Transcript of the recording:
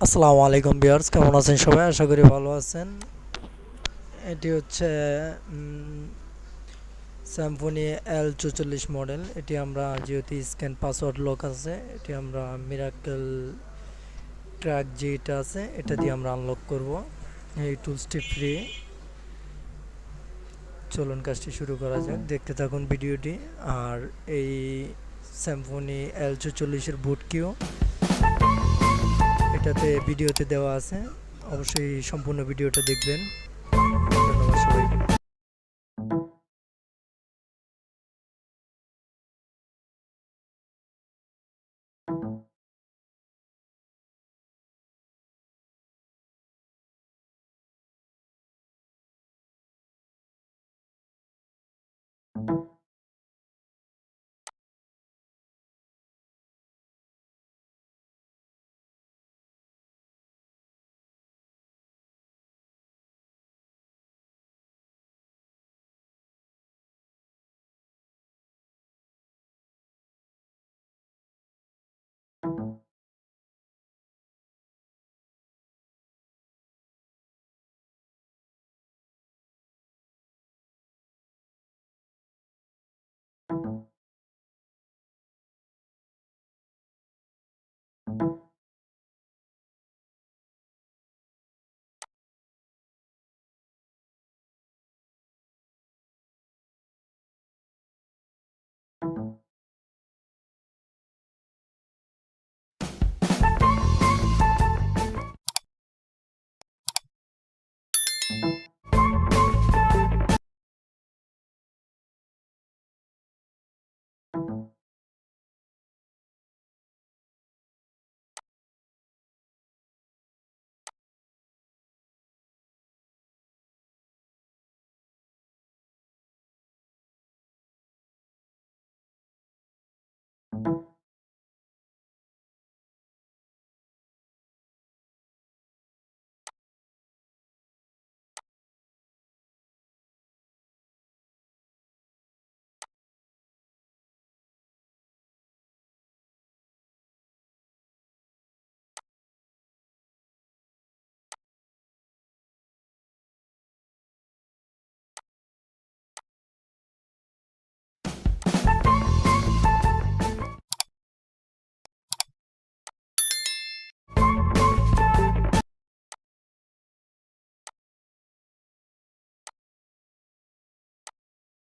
আসসালামু আলাইকুম ভিউয়ার্স, কেমন আছেন সবাই? আশা করি ভালো আছেন। এটি হচ্ছে স্যামফোনি L44 মডেল। এটি আমরা যেহেতু স্ক্যান পাসওয়ার্ড লক আছে, এটি আমরা মিরাকেল ট্র্যাক যেটা আছে এটা দিয়ে আমরা আনলক করব। এই টুলসটি ফ্রি। চলুন কাজটি শুরু করা যাক, দেখতে থাকুন ভিডিওটি। আর এই স্যামফোনি L44 বুট কিও এটাতে ভিডিওতে দেওয়া আছে, অবশ্যই সম্পূর্ণ ভিডিওটা দেখবেন। ধন্যবাদ সবাইকে।